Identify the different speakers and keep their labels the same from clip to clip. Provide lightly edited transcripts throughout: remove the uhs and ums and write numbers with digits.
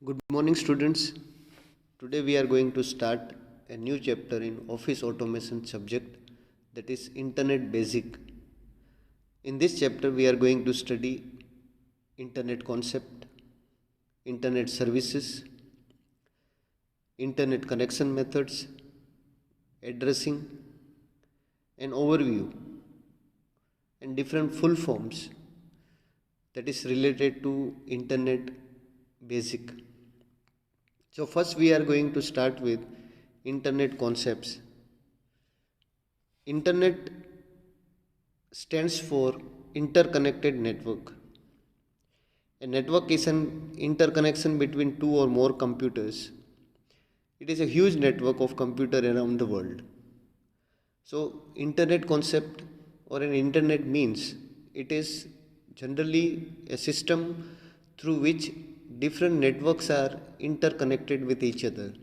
Speaker 1: Good morning, students. Today we are going to start a new chapter in office automation subject, that is Internet Basic. In this chapter, we are going to study Internet concept, Internet services, Internet connection methods, addressing, an overview, and different full forms that is related to Internet Basic. So first we are going to start with Internet concepts. Internet stands for interconnected network. A network is an interconnection between two or more computers. It is a huge network of computers around the world. So internet concept or an internet means it is generally a system through which different networks are interconnected with each other.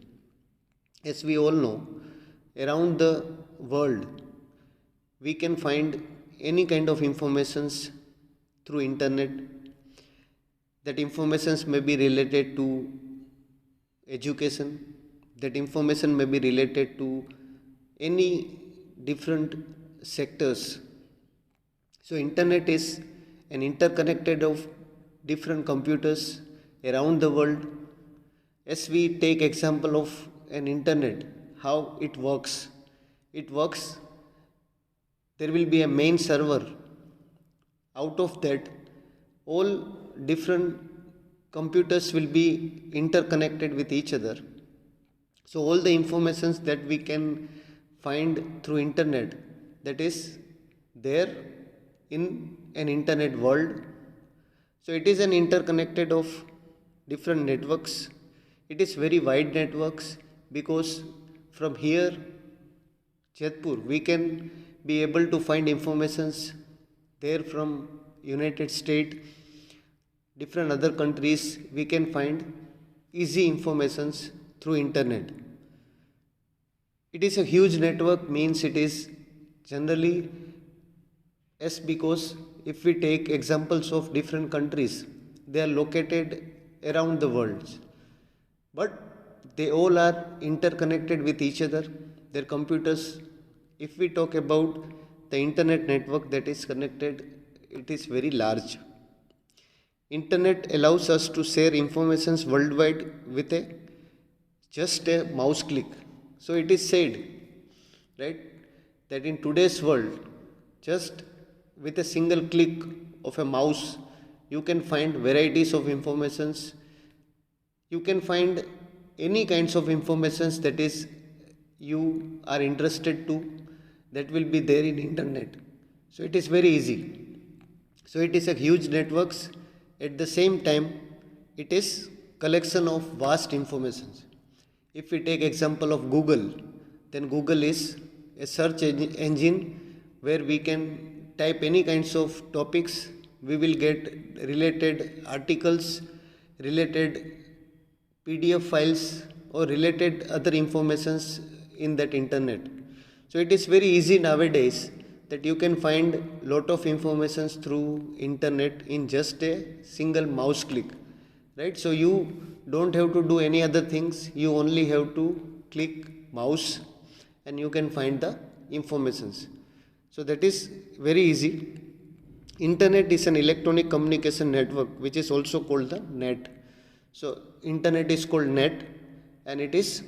Speaker 1: As we all know, around the world we can find any kind of informations through internet. That informations may be related to education, that information may be related to any different sectors. So internet is an interconnected of different computers around the world. As we take example of an internet, how it works. It works, there will be a main server. Out of that, all different computers will be interconnected with each other. So all the informations that we can find through internet, that is there in an internet world. So it is an interconnected of different networks. It is very wide networks because from here Jodhpur we can be able to find informations there from United States, different other countries. We can find easy informations through internet. It is a huge network means it is generally as because if we take examples of different countries, they are located around the world, but they all are interconnected with each other, their computers. If we talk about the internet network that is connected, it is very large. Internet allows us to share informations worldwide with a just a mouse click. So it is said, right, that in today's world, just with a single click of a mouse, you can find varieties of informations. You can find any kinds of informations that is you are interested to, that will be there in internet. So it is very easy. So it is a huge networks. At the same time, it is collection of vast informations. If we take example of Google, then Google is a search engine where we can type any kinds of topics. We will get related articles, related PDF files, or related other informations in that internet. So it is very easy nowadays that you can find lot of informations through internet in just a single mouse click, right? So you don't have to do any other things, you only have to click mouse and you can find the informations. So that is very easy. Internet is an electronic communication network which is also called the net. So internet is called net, and it is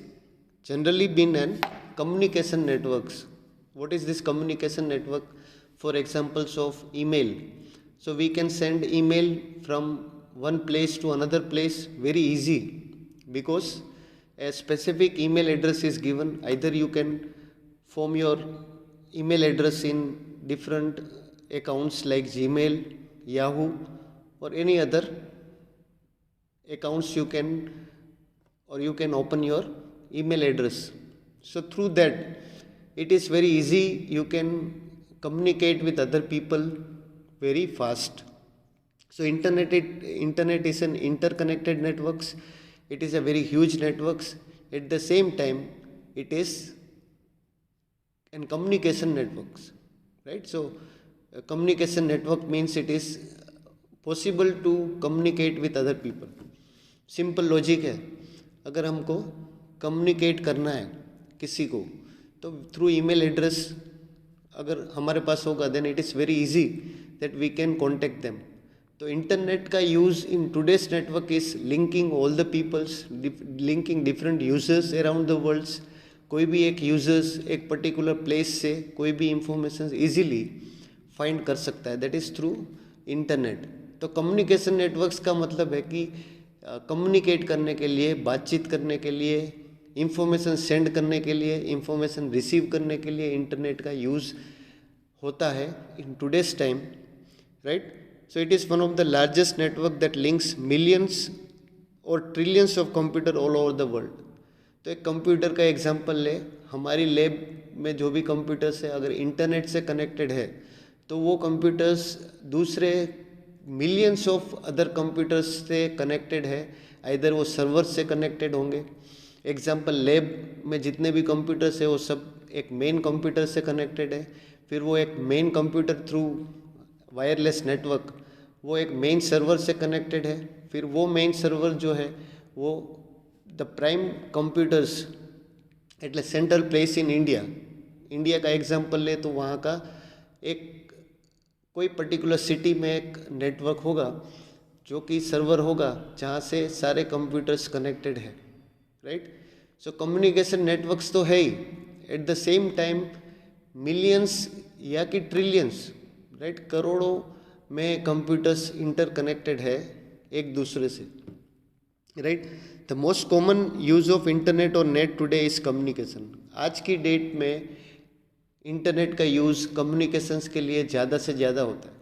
Speaker 1: generally been an communication networks. What is this communication network? For examples of email. So we can send email from one place to another place very easy because a specific email address is given. Either you can form your email address in different accounts like Gmail, Yahoo, or any other accounts you can, or you can open your email address. So through that, it is very easy, you can communicate with other people very fast. So internet is an interconnected networks. It is a very huge networks. At the same time, it is an communication networks, right? So a communication network means it is possible to communicate with other people. Simple logic है, अगर हमको communicate करना है किसी को तो through email address अगर हमारे पास होगा then it is very easy that we can contact them. तो इंटरनेट का use in today's network is linking all the peoples, linking different users around the worlds. कोई भी एक यूजर्स एक पर्टिकुलर प्लेस से कोई भी इंफॉर्मेशन इजीली फाइंड कर सकता है, दैट इज़ थ्रू इंटरनेट. तो कम्युनिकेशन नेटवर्क्स का मतलब है कि कम्युनिकेट करने के लिए, बातचीत करने के लिए, इंफॉर्मेशन सेंड करने के लिए, इंफॉर्मेशन रिसीव करने के लिए इंटरनेट का यूज़ होता है in today's time, right. So it is one of the largest network that links millions और trillions of computer all over the world. तो एक कंप्यूटर का एग्जांपल ले, हमारी लैब में जो भी कंप्यूटर्स है अगर इंटरनेट से कनेक्टेड है तो वो कंप्यूटर्स दूसरे मिलियंस ऑफ अदर कंप्यूटर्स से कनेक्टेड है, आइदर वो सर्वर से कनेक्टेड होंगे. एग्जांपल लैब में जितने भी कंप्यूटर्स है वो सब एक मेन कंप्यूटर से कनेक्टेड है, फिर वो एक main computer through wireless network वो एक मेन सर्वर से कनेक्टेड है, फिर वो मेन सर्वर जो है वो द प्राइम कंप्यूटर्स एटले सेंट्रल प्लेस इन इंडिया का एग्जांपल ले तो वहाँ का एक कोई पर्टिकुलर सिटी में एक नेटवर्क होगा जो कि सर्वर होगा जहाँ से सारे कंप्यूटर्स कनेक्टेड है, राइट. सो कम्युनिकेशन नेटवर्क्स तो है ही, at the same time millions या कि ट्रिलियंस, राइट, करोड़ों में कंप्यूटर्स इंटरकनेक्टेड है एक दूसरे से, right. The most common use of internet और नेट टुडे इज कम्युनिकेशन. आज की डेट में इंटरनेट का यूज़ कम्युनिकेशंस के लिए ज़्यादा से ज़्यादा होता है.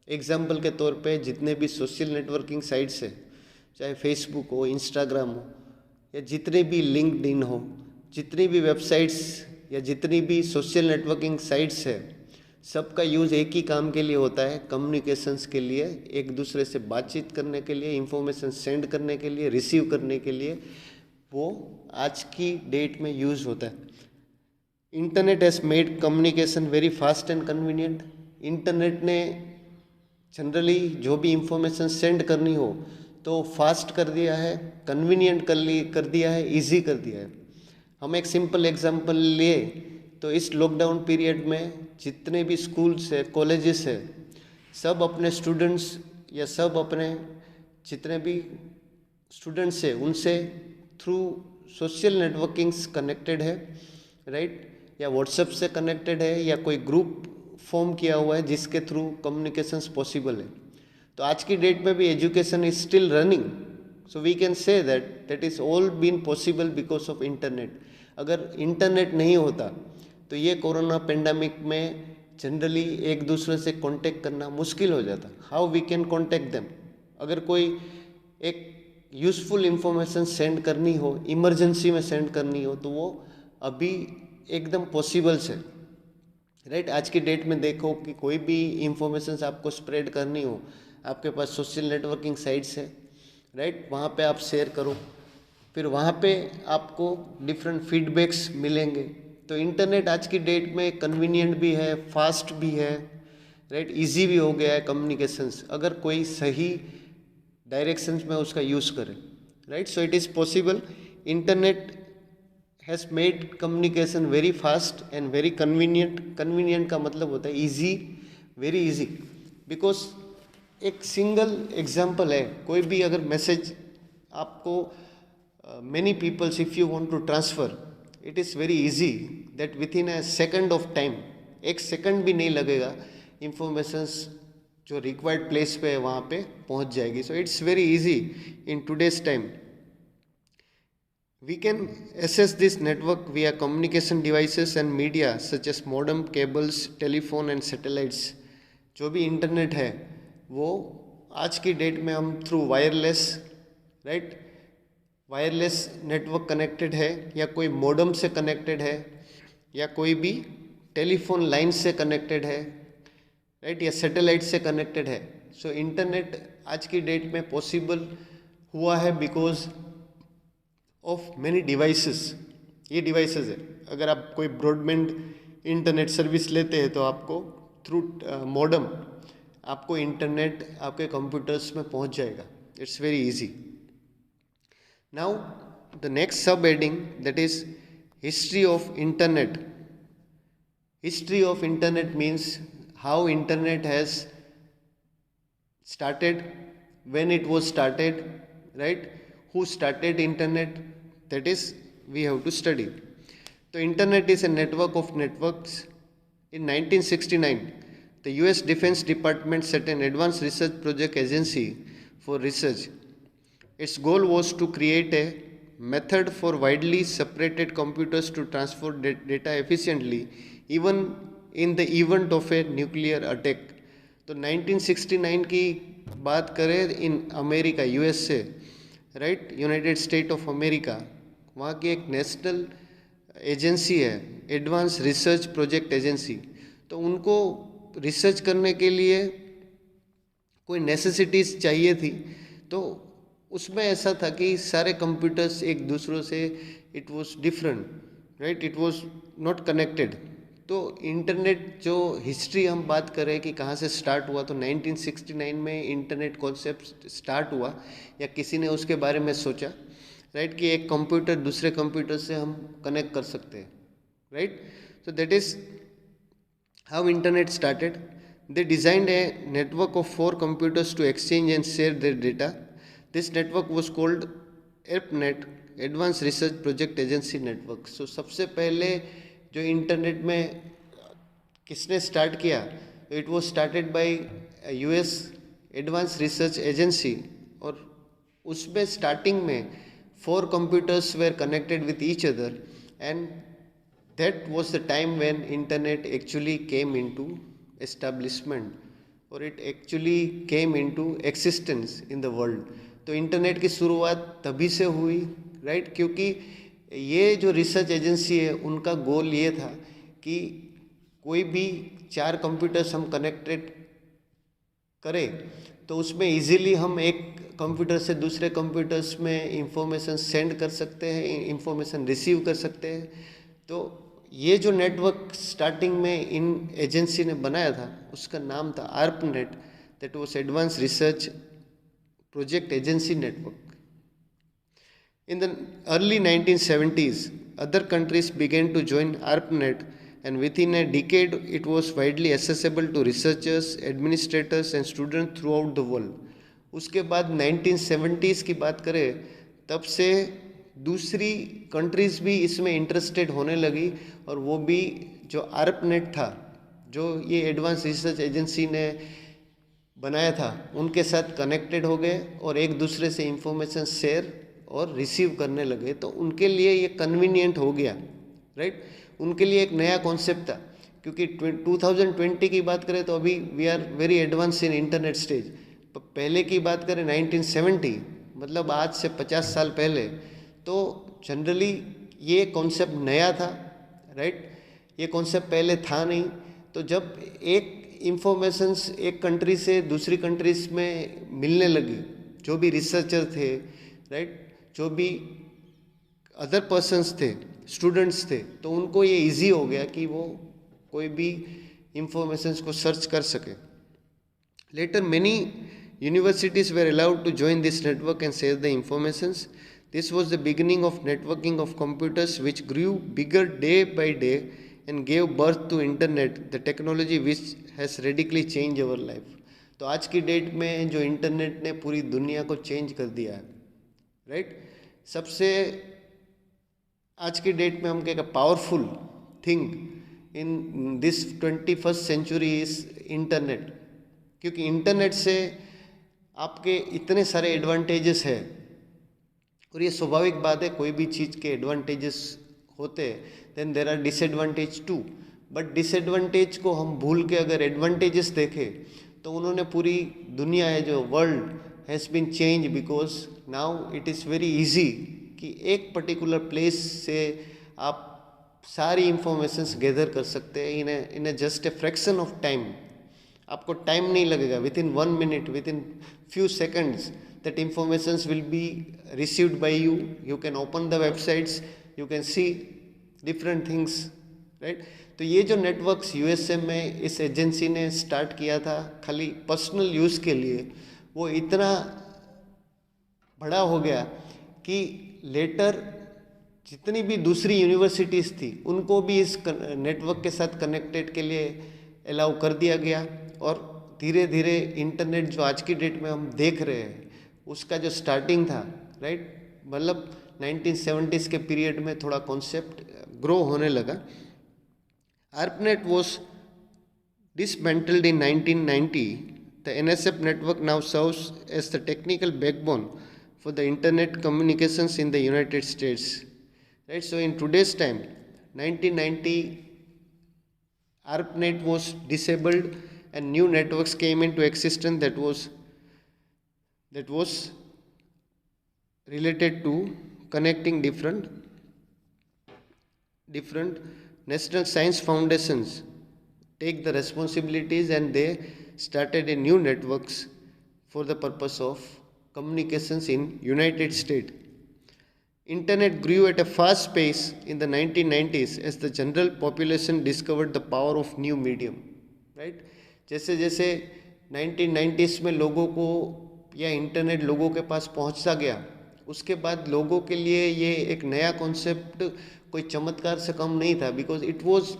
Speaker 1: एग्जाम्पल के तौर पे जितने भी सोशल नेटवर्किंग साइट्स हैं, चाहे फेसबुक हो, इंस्टाग्राम हो, या जितने भी लिंक्डइन हो, जितनी भी वेबसाइट्स या जितनी भी सोशल नेटवर्किंग साइट्स है, सबका यूज़ एक ही काम के लिए होता है, कम्युनिकेशंस के लिए, एक दूसरे से बातचीत करने के लिए, इंफॉर्मेशन सेंड करने के लिए, रिसीव करने के लिए वो आज की डेट में यूज़ होता है. Internet has made communication very fast and convenient. Internet ने जनरली जो भी इंफॉर्मेशन सेंड करनी हो तो फास्ट कर दिया है, कन्वीनियंट कर दिया है, इजी कर दिया है. हम एक सिंपल एग्जांपल लिए तो इस लॉकडाउन पीरियड में जितने भी स्कूल्स है, कॉलेजेस है, सब अपने स्टूडेंट्स या सब अपने जितने भी स्टूडेंट्स है उनसे थ्रू सोशल नेटवर्किंग्स कनेक्टेड है, राइट. या व्हाट्सएप से कनेक्टेड है या कोई ग्रुप फॉर्म किया हुआ है जिसके थ्रू कम्युनिकेशंस पॉसिबल है. तो आज की डेट में भी education is still running, so we can say that is all been possible because of internet. अगर इंटरनेट नहीं होता तो ये कोरोना पेंडेमिक में जनरली एक दूसरे से कांटेक्ट करना मुश्किल हो जाता. How we can contact them. अगर कोई एक यूज़फुल इंफॉर्मेशन सेंड करनी हो, इमरजेंसी में सेंड करनी हो तो वो अभी एकदम पॉसिबल है, राइट. आज की डेट में देखो कि कोई भी इंफॉर्मेशन आपको स्प्रेड करनी हो, आपके पास सोशल नेटवर्किंग साइट्स है, राइट, वहाँ पे आप शेयर करो, फिर वहाँ पे आपको डिफरेंट फीडबैक्स मिलेंगे. तो इंटरनेट आज की डेट में कन्वीनियंट भी है, फास्ट भी है, राइट, इजी भी हो गया है कम्युनिकेशंस, अगर कोई सही डायरेक्शंस में उसका यूज़ करे, right. So it is possible. Internet has made communication very fast and very convenient. Convenient का मतलब होता है ईजी, वेरी ईजी, बिकॉज एक सिंगल एग्जांपल है, कोई भी अगर मैसेज आपको many peoples if you want to transfer, it is very easy that within a second of time, एक सेकंड भी नहीं लगेगा, इंफॉर्मेशंस जो रिक्वायर्ड प्लेस पे है वहाँ पे पहुँच जाएगी. So it's very easy in today's time. We can access this network via communication devices and media such as modem, cables, telephone and satellites. जो भी इंटरनेट है वो आज की डेट में हम through wireless, right, wireless network connected है, या कोई मॉडेम से कनेक्टेड है, या कोई भी टेलीफोन लाइन से कनेक्टेड है, राइट, या सैटेलाइट से कनेक्टेड है. सो इंटरनेट आज की डेट में पॉसिबल हुआ है बिकॉज ऑफ मैनी डिवाइसेस. ये डिवाइसेस है, अगर आप कोई ब्रॉडबैंड इंटरनेट सर्विस लेते हैं तो आपको थ्रू मॉडेम आपको इंटरनेट आपके कंप्यूटर्स में पहुंच जाएगा. It's very easy. Now the next subheading, that is history of internet. History of internet means how internet has started, when it was started, right? Who started internet? That is, we have to study. So internet is a network of networks. In 1969, the US Defense Department set an advanced research project agency for research. Its goal was to create a method for widely separated computers to transfer data efficiently, even in the event of a nuclear attack. तो 1969 की बात करें in America, USA, right, United state of America, वहाँ की एक national agency है, advance research project agency. तो उनको रिसर्च करने के लिए कोई नेसेसिटीज़ चाहिए थी. तो उसमें ऐसा था कि सारे कंप्यूटर्स एक दूसरों से, it was different, right, it was not connected. तो इंटरनेट जो हिस्ट्री हम बात करें कि कहाँ से स्टार्ट हुआ, तो 1969 में इंटरनेट कॉन्सेप्ट स्टार्ट हुआ, या किसी ने उसके बारे में सोचा, राइट, कि एक कंप्यूटर दूसरे कंप्यूटर से हम कनेक्ट कर सकते हैं, right. So that is how internet started. They designed a network of 4 computers to exchange and share their data. This network was called ARPANET, Advanced Research Project Agency Network. So सबसे पहले जो internet में किसने start किया, it was started by US advance research agency. और उसमें starting में 4 computers were connected with each other, and that was the time when internet actually came into establishment, और it actually came into existence in the world. तो internet की शुरुआत तभी से हुई, राइट, क्योंकि ये जो रिसर्च एजेंसी है उनका गोल ये था कि कोई भी 4 कंप्यूटर्स हम कनेक्टेड करें तो उसमें इजीली हम एक कंप्यूटर से दूसरे कंप्यूटर्स में इंफॉर्मेशन सेंड कर सकते हैं, इंफॉर्मेशन रिसीव कर सकते हैं. तो ये जो नेटवर्क स्टार्टिंग में इन एजेंसी ने बनाया था उसका नाम था ARPANET, that was advance research project agency network. In the early 1970s, other countries began to join ARPANET, and within a decade it was widely accessible to researchers, administrators and students throughout the world. उसके बाद 1970s की बात करें, तब से दूसरी countries भी इसमें इंटरेस्टेड होने लगी, और वो भी जो ARPANET था, जो ये एडवांस रिसर्च एजेंसी ने बनाया था, उनके साथ कनेक्टेड हो गए और एक दूसरे से इंफॉर्मेशन शेयर और रिसीव करने लगे. तो उनके लिए ये कन्वीनियंट हो गया, राइट. उनके लिए एक नया कॉन्सेप्ट था, क्योंकि 2020 की बात करें तो अभी we are very advance in internet stage. पहले की बात करें 1970, मतलब आज से 50 साल पहले, तो जनरली ये कॉन्सेप्ट नया था, राइट. ये कॉन्सेप्ट पहले था नहीं. तो जब एक इंफॉर्मेशंस एक कंट्री से दूसरी कंट्रीज में मिलने लगी, जो भी रिसर्चर थे, राइट, जो भी अदर पर्सन्स थे, स्टूडेंट्स थे, तो उनको ये इजी हो गया कि वो कोई भी इंफॉर्मेशंस को सर्च कर सके. Later many universities were allowed to join this network and share the informations. This was the beginning of networking of computers, which grew bigger day by day and gave birth to internet, the technology which has radically changed our life. तो आज की date में जो internet ने पूरी दुनिया को change कर दिया है, राइट. सबसे आज की डेट में हम कहेंगे powerful thing in this 21st century is internet, क्योंकि इंटरनेट से आपके इतने सारे एडवांटेजेस है. और ये स्वाभाविक बात है, कोई भी चीज़ के एडवांटेजेस होते हैं, then there are disadvantage too. But disadvantage को हम भूल के अगर एडवांटेजेस देखें, तो उन्होंने पूरी दुनिया है जो world has been change, because now it is very easy कि एक पर्टिकुलर प्लेस से आप सारी इंफॉर्मेशंस गैदर कर सकते हैं in a just a fraction of time. आपको टाइम नहीं लगेगा, within 1 minute, within few seconds that informations will be received by you. You can open the websites, you can see different things, right. तो ये जो networks USA में इस agency ने start किया था खाली पर्सनल यूज़ के लिए, वो इतना बड़ा हो गया कि लेटर जितनी भी दूसरी यूनिवर्सिटीज़ थी उनको भी इस नेटवर्क के साथ कनेक्टेड के लिए अलाउ कर दिया गया। और धीरे धीरे इंटरनेट जो आज की डेट में हम देख रहे हैं उसका जो स्टार्टिंग था, राइट, मतलब 1970s के पीरियड में थोड़ा कॉन्सेप्ट ग्रो होने लगा। ARPANET was dismantled in 1990. The NSF network now serves as the technical backbone for the internet communications in the United States. Right, so in today's time, 1990, ARPANET was disabled and new networks came into existence that was related to connecting different national science foundations take the responsibilities, and they started a new networks for the purpose of communications in United States. Internet grew at a fast pace in the 1990s as the general population discovered the power of new medium, right? जैसे जैसे 1990s में लोगों को या internet लोगों के पास पहुंचता गया, उसके बाद लोगों के लिए ये एक नया कॉन्सेप्ट कोई चमत्कार से कम नहीं था, because it was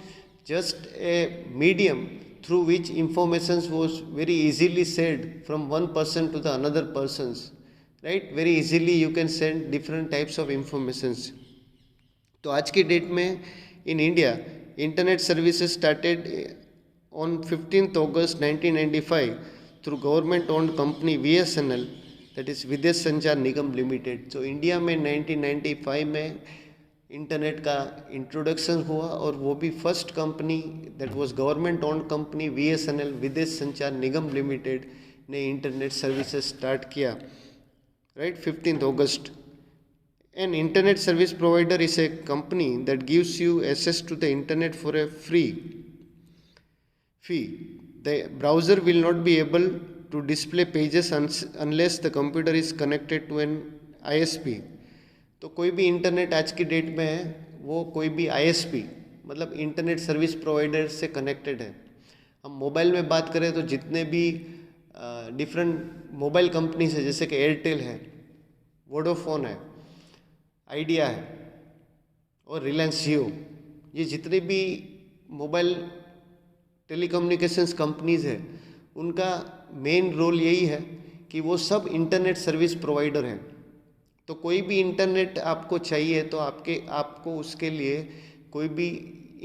Speaker 1: just a medium through which information was very easily shared from one person to the another persons, right? Very easily you can send different types of informations. तो आज की date में in India internet services started on 15th August 1995 through government owned company VSNL, that is विदेश संचार निगम limited. तो India में 1995 में internet का इंट्रोडक्शन हुआ और वो भी first company that was government owned company VSNL, विदेश संचार निगम लिमिटेड ने इंटरनेट सर्विसेज स्टार्ट किया, right, 15th August. An internet service provider is a company that gives you access to the internet for a free fee. The browser will not be able to display pages unless the computer is connected to an ISP. तो कोई भी internet आज की date में है वो कोई भी ISP मतलब इंटरनेट सर्विस प्रोवाइडर से कनेक्टेड है। हम मोबाइल में बात करें तो जितने भी डिफरेंट मोबाइल कंपनीज है, जैसे कि एयरटेल है, वोडाफोन है, आइडिया है और रिलायंस जियो, ये जितने भी मोबाइल टेलीकम्युनिकेशंस कंपनीज है उनका मेन रोल यही है कि वो सब इंटरनेट सर्विस प्रोवाइडर हैं। तो कोई भी इंटरनेट आपको चाहिए तो आपको उसके लिए कोई भी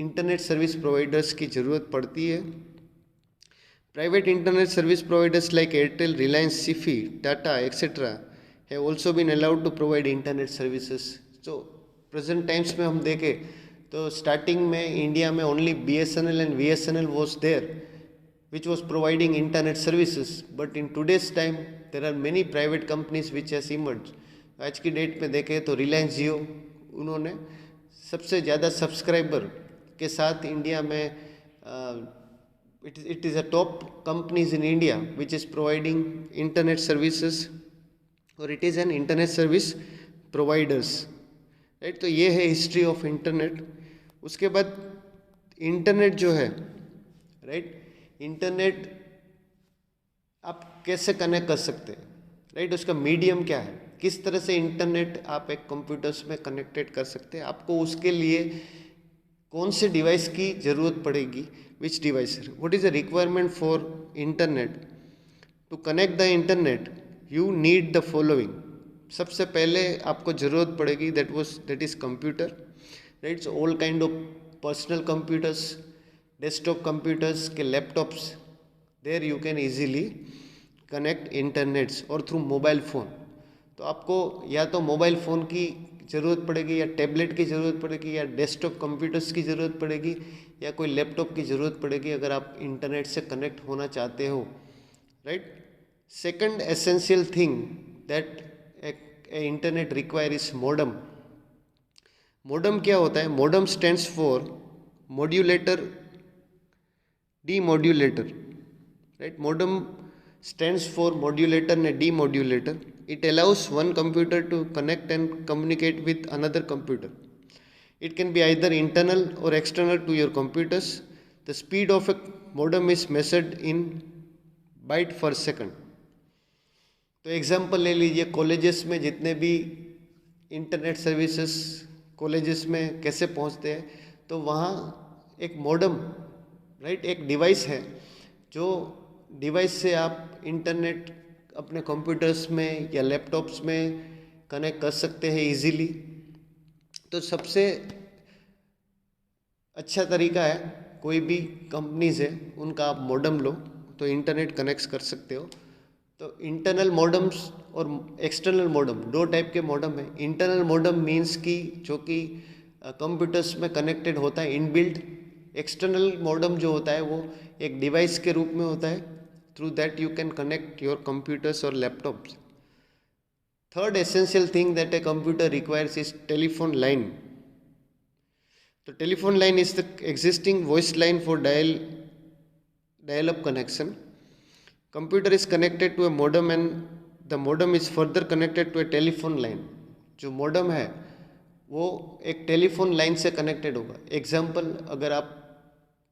Speaker 1: इंटरनेट सर्विस प्रोवाइडर्स की ज़रूरत पड़ती है। Private internet service providers like Airtel, Reliance, Sify, Tata etcetera have also been allowed to provide internet services. तो प्रेजेंट टाइम्स में हम देखें तो स्टार्टिंग में इंडिया में only BSNL and VSNL was there which was providing internet services, but in today's time there are many private companies which has emerged. आज की date में देखें तो रिलायंस जियो उन्होंने सबसे ज़्यादा सब्सक्राइबर के साथ इंडिया में it is a top companies in India which is providing internet services और it is an internet service providers, right. तो ये है हिस्ट्री ऑफ इंटरनेट। उसके बाद इंटरनेट जो है, राइट, इंटरनेट आप कैसे कनेक्ट कर सकते हैं, राइट, उसका मीडियम क्या है, किस तरह से इंटरनेट आप एक कंप्यूटर्स में कनेक्टेड कर सकते हैं, आपको उसके लिए कौन से डिवाइस की ज़रूरत पड़ेगी, which device, what is the requirement for internet. To connect the internet you need the following. सबसे पहले आपको ज़रूरत पड़ेगी that is computer, right. So all kind of personal computers, desktop computers के laptops, there you can easily connect internets और through mobile phone. तो आपको या तो मोबाइल फ़ोन की ज़रूरत पड़ेगी या टैबलेट की ज़रूरत पड़ेगी या डेस्कटॉप कंप्यूटर्स की ज़रूरत पड़ेगी या कोई लैपटॉप की ज़रूरत पड़ेगी अगर आप इंटरनेट से कनेक्ट होना चाहते हो, right. Second essential thing that internet require is modem. Modem क्या होता है? Modem stands for modulator demodulator, right. Modem stands for modulator and demodulator. It allows one computer to connect and communicate with another computer. It can be either internal or external to your computers. The speed of a modem is measured in byte per second. तो example ले लीजिए, colleges में जितने भी internet services colleges में कैसे पहुंचते हैं, तो वहाँ एक मॉडेम, राइट, एक डिवाइस है, जो डिवाइस से आप इंटरनेट अपने कंप्यूटर्स में या लैपटॉप्स में कनेक्ट कर सकते हैं इजीली। तो सबसे अच्छा तरीका है, कोई भी कंपनीज है उनका आप मॉडेम लो तो इंटरनेट कनेक्ट कर सकते हो। तो इंटरनल मॉडेम्स और एक्सटर्नल मॉडेम, दो टाइप के मॉडेम है। इंटरनल मॉडेम मीन्स कि जो कि कंप्यूटर्स में कनेक्टेड होता है इनबिल्ट। एक्सटर्नल मॉडेम जो होता है वो एक डिवाइस के रूप में होता है, through that you can connect your computers और laptops. Third essential thing that a computer requires is telephone line. तो telephone line is the existing voice line for dial-up connection. Computer is connected to a modem and the modem is further connected to a telephone line. जो modem है वो एक telephone line से connected होगा। Example, अगर आप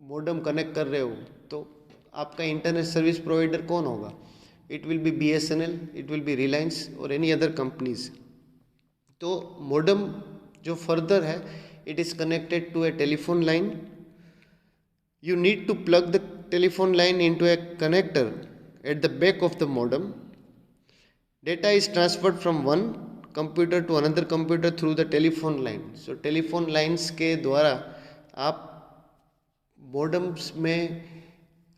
Speaker 1: modem connect कर रहे हो तो आपका इंटरनेट सर्विस प्रोवाइडर कौन होगा? It will be BSNL, it will be Reliance और एनी अदर कंपनीज। तो modem जो फर्दर है, it is connected to a telephone line. You need to plug the telephone line into a connector at the back of the modem. Data is transferred from one computer to another computer through the telephone line. So telephone lines के द्वारा आप modems में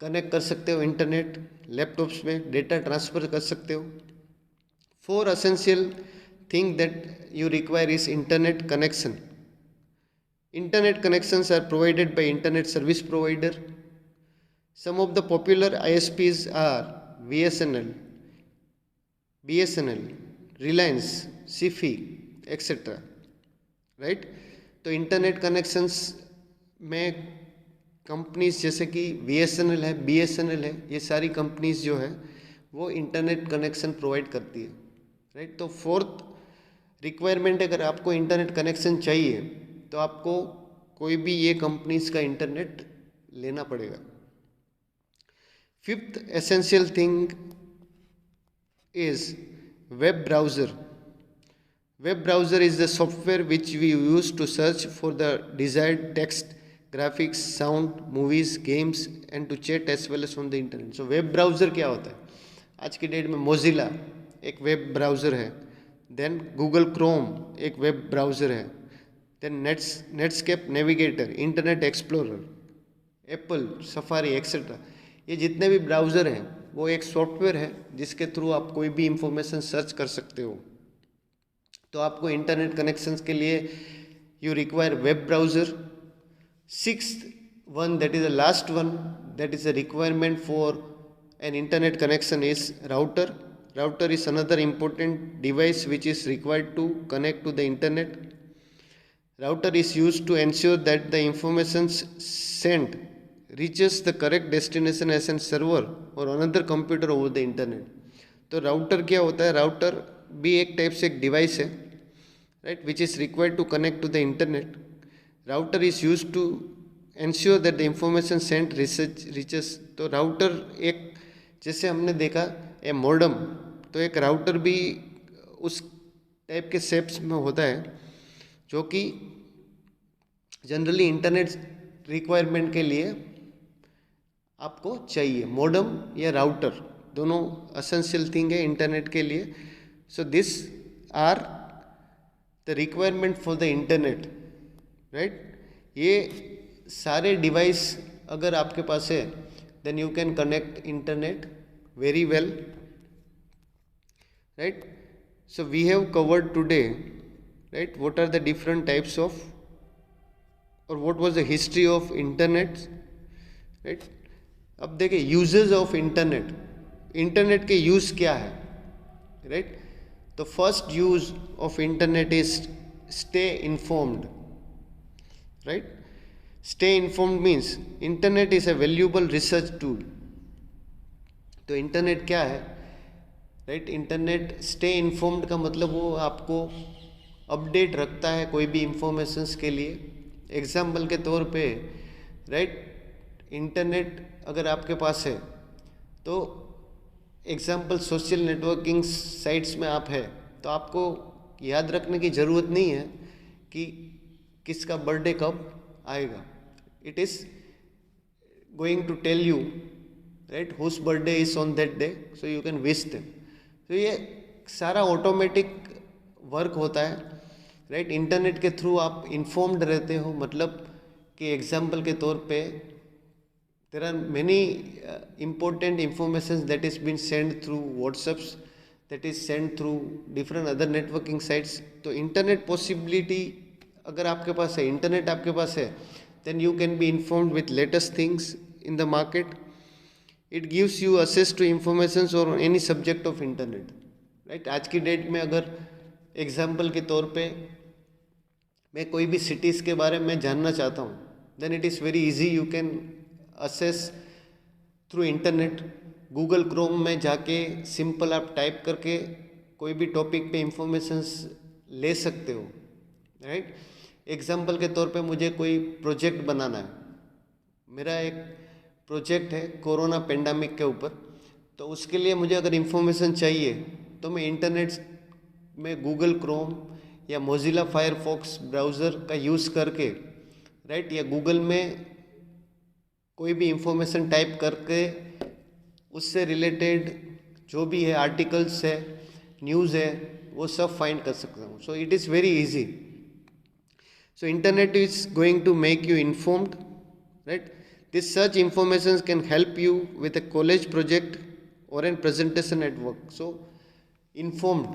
Speaker 1: connect कर सकते हो internet, laptops में data transfer कर सकते हो। 4 essential thing that you require is internet connection. Internet connections are provided by internet service provider. Some of the popular ISPs are BSNL, Reliance, Sifi, etc. Right. तो internet connections में companies जैसे कि BSNL है, BSNL है, ये सारी companies जो है वो इंटरनेट कनेक्शन प्रोवाइड करती है, राइट। तो फोर्थ रिक्वायरमेंट, अगर आपको इंटरनेट कनेक्शन चाहिए तो आपको कोई भी ये कंपनीज का इंटरनेट लेना पड़ेगा। Fifth essential thing is web browser. Web browser is the software which we use to search for the desired text, graphics, sound, movies, games and to chat as well as on the internet. So web browser क्या होता है? आज की date में Mozilla एक web browser है, then Google Chrome एक web browser है, then Netscape Navigator, Internet Explorer, Apple Safari etcetera. ये जितने भी ब्राउज़र हैं वो एक सॉफ्टवेयर है जिसके थ्रू आप कोई भी इंफॉर्मेशन सर्च कर सकते हो। तो आपको इंटरनेट कनेक्शंस के लिए you require web browser. Sixth one, that is the last one, that is a requirement for an internet connection is router. Router is another important device which is required to connect to the internet. Router is used to ensure that the information sent reaches the correct destination as a server or another computer over the internet. तो router क्या होता है? Router भी एक type से एक device है, right, which is required to connect to the internet. Router is use to ensure that the information sent reaches. तो राउटर एक, जैसे हमने देखा ए मॉडेम, तो एक राउटर भी उस टाइप के शेप्स में होता है जो कि जनरली इंटरनेट रिक्वायरमेंट के लिए आपको चाहिए। मॉडेम या राउटर दोनों एसेंशियल थिंग है इंटरनेट के लिए. So this are the requirement for the internet, right. ये सारे डिवाइस अगर आपके पास है then you can connect internet very well, right. So we have covered today, right, what are the different types of और what was the history of internet, right. अब देखिए uses of internet, internet के use क्या है, राइट. तो first use of internet is stay informed, right. Stay informed means internet is a valuable research tool. तो internet क्या है, राइट. इंटरनेट स्टे इन्फॉर्म्ड का मतलब वो आपको अपडेट रखता है कोई भी इंफॉर्मेशंस के लिए. एग्जाम्पल के तौर पे, राइट, इंटरनेट अगर आपके पास है तो एग्जाम्पल सोशल नेटवर्किंग साइट्स में आप है तो आपको याद रखने की ज़रूरत नहीं है कि किसका बर्थडे कब आएगा. It is going to tell you right whose birthday is on that day, so you can wish them. तो ये सारा ऑटोमेटिक वर्क होता है राइट. इंटरनेट के थ्रू आप इन्फॉर्म्ड रहते हो, मतलब कि एग्जाम्पल के तौर पे there are many important informations that is been sent through WhatsApps, that is sent through different other networking sites. तो इंटरनेट पॉसिबिलिटी अगर आपके पास है, इंटरनेट आपके पास है, then you can be informed with latest things in the market. It gives you access to informations on any subject of internet, right? आज की डेट में अगर एग्जाम्पल के तौर पे मैं कोई भी सिटीज़ के बारे में जानना चाहता हूँ, then it is very easy, you can access through internet. Google Chrome में जाके सिंपल आप टाइप करके कोई भी टॉपिक पे इंफॉर्मेशंस ले सकते हो राइट. एग्जाम्पल के तौर पे मुझे कोई प्रोजेक्ट बनाना है, मेरा एक प्रोजेक्ट है कोरोना पेंडेमिक के ऊपर, तो उसके लिए मुझे अगर इंफॉर्मेशन चाहिए तो मैं इंटरनेट में गूगल क्रोम या मोजिला फायरफॉक्स ब्राउज़र का यूज़ करके राइट, या गूगल में कोई भी इंफॉर्मेशन टाइप करके उससे रिलेटेड जो भी है आर्टिकल्स है, न्यूज़ है, वो सब फाइंड कर सकता हूँ. So it is very easy. So internet is going to make you informed right. This such information can help you with a college project और an presentation at work. So informed,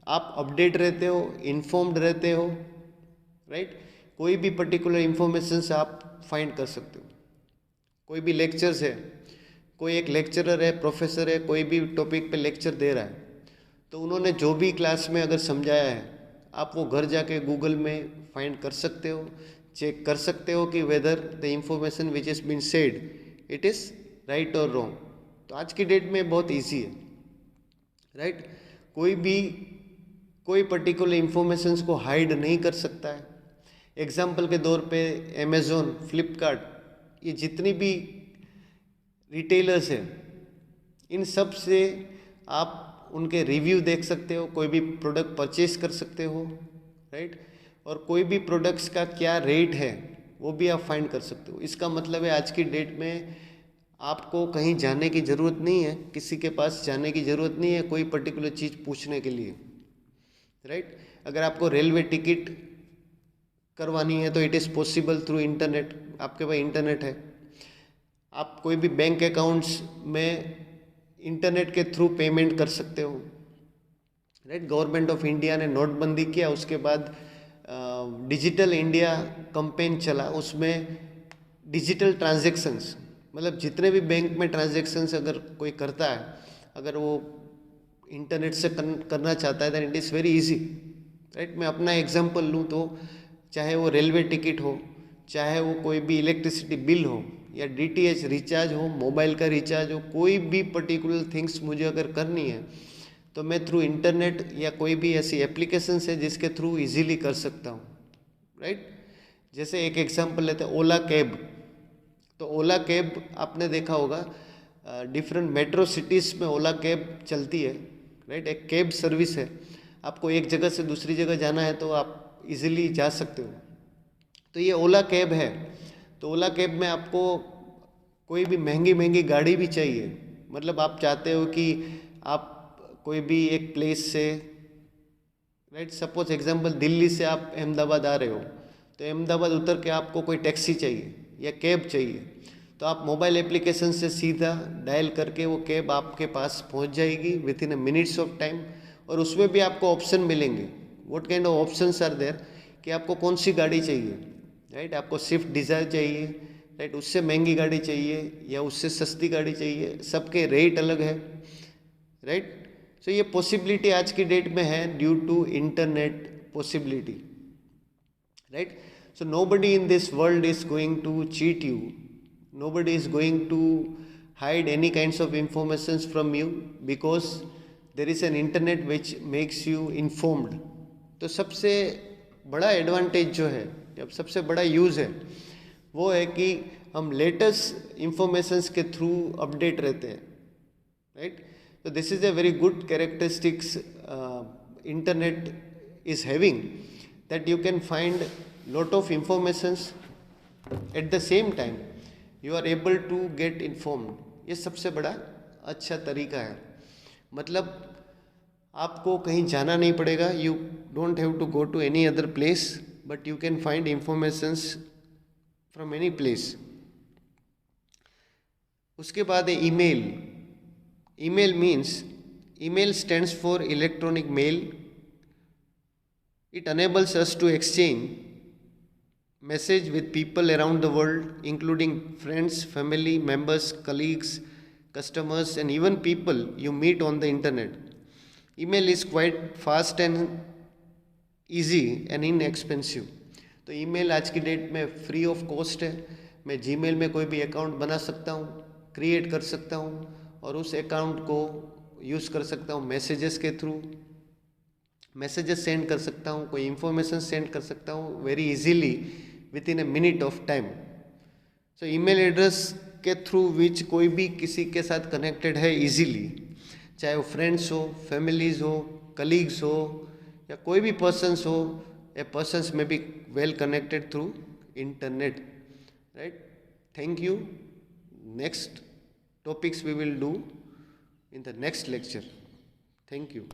Speaker 1: आप update रहते हो, informed रहते हो right. कोई भी particular information से आप फाइंड कर सकते हो. कोई भी लेक्चर्स है, कोई एक लेक्चरर है, प्रोफेसर है, कोई भी टॉपिक पे लेक्चर दे रहा है, तो उन्होंने जो भी क्लास में अगर समझाया है आप वो घर जाके गूगल में फाइंड कर सकते हो, चेक कर सकते हो कि whether the information which is been said it is right और रॉन्ग. तो आज की डेट में बहुत ईजी है राइट. कोई पर्टिकुलर इंफॉर्मेशंस को हाइड नहीं कर सकता है. एग्जाम्पल के तौर पे अमेज़ोन, फ्लिपकार्ट, ये जितनी भी रिटेलर्स हैं, इन सब से आप उनके रिव्यू देख सकते हो, कोई भी प्रोडक्ट परचेज कर सकते हो राइट. और कोई भी प्रोडक्ट्स का क्या रेट है वो भी आप फाइंड कर सकते हो. इसका मतलब है आज की डेट में आपको कहीं जाने की ज़रूरत नहीं है, किसी के पास जाने की ज़रूरत नहीं है कोई पर्टिकुलर चीज़ पूछने के लिए राइट. अगर आपको रेलवे टिकट करवानी है तो it is possible through internet. आपके पास इंटरनेट है. आप कोई भी बैंक अकाउंट्स में इंटरनेट के थ्रू पेमेंट कर सकते हो राइट. गवर्नमेंट ऑफ इंडिया ने नोटबंदी किया, उसके बाद डिजिटल इंडिया कैंपेन चला, उसमें डिजिटल ट्रांजैक्शंस, मतलब जितने भी बैंक में ट्रांजैक्शंस अगर कोई करता है, अगर वो इंटरनेट से करना चाहता है than it is very easy right. मैं अपना एग्जांपल लूँ तो चाहे वो रेलवे टिकट हो, चाहे वो कोई भी इलेक्ट्रिसिटी बिल हो, या डीटीएच रिचार्ज हो, मोबाइल का रिचार्ज हो, कोई भी पर्टिकुलर थिंग्स मुझे अगर करनी है तो मैं थ्रू इंटरनेट या कोई भी ऐसी एप्लीकेशन है जिसके थ्रू इजीली कर सकता हूँ राइट. जैसे एक एग्जांपल लेते हैं ओला कैब. तो ओला कैब आपने देखा होगा, डिफरेंट मेट्रो सिटीज़ में ओला कैब चलती है राइट. एक कैब सर्विस है, आपको एक जगह से दूसरी जगह जाना है तो आप इजीली जा सकते हो. तो ये ओला कैब है. तो ओला कैब में आपको कोई भी महंगी गाड़ी भी चाहिए, मतलब आप चाहते हो कि आप कोई भी एक प्लेस से राइट, सपोज एग्जांपल दिल्ली से आप अहमदाबाद आ रहे हो, तो अहमदाबाद उतर के आपको कोई टैक्सी चाहिए या कैब चाहिए, तो आप मोबाइल एप्लीकेशन से सीधा डायल करके वो कैब आपके पास पहुंच जाएगी within a minutes of time. और उसमें भी आपको ऑप्शन मिलेंगे. What kind of options are there, कि आपको कौन सी गाड़ी चाहिए राइट. आपको स्विफ्ट डिज़ायर चाहिए राइट, उससे महंगी गाड़ी चाहिए या उससे सस्ती गाड़ी चाहिए, सबके रेट अलग है राइट. सो ये पॉसिबिलिटी आज की डेट में है due to internet possibility right. So nobody in this world is going to cheat you, nobody is going to hide any kinds of informations from you because there is an internet which makes you informed. तो सबसे बड़ा advantage जो है, जब सबसे बड़ा use है वो है कि हम लेटेस्ट इंफॉर्मेशंस के थ्रू अपडेट रहते हैं राइट. तो this is a very good characteristics internet is having, that you can find lot of informations at the same time you are able to get informed. ये सबसे बड़ा अच्छा तरीका है. मतलब आपको कहीं जाना नहीं पड़ेगा. You don't have to go to any other place, but you can find informations from any place. उसके बाद है email. Email means, email stands for electronic mail. It enables us to exchange message with people around the world, including friends, family members, colleagues, customers, and even people you meet on the internet. Email is quite fast and easy and inexpensive. तो email आज की date में free of cost है. मैं Gmail में कोई भी account बना सकता हूँ, क्रिएट कर सकता हूँ और उस अकाउंट को यूज़ कर सकता हूँ. मैसेजेस के थ्रू मैसेजेस सेंड कर सकता हूँ, कोई इन्फॉर्मेशन सेंड कर सकता हूँ very easily with in a minute of time. So email address के थ्रू विच कोई भी किसी के साथ कनेक्टेड है इजीली, चाहे वो फ्रेंड्स हो, फैमिलीज हो, कलीग्स हो या कोई भी पर्सन्स हो. ए पर्सन्स में be well connected through internet, right. Thank you. Next topics we will do in the next lecture. Thank you.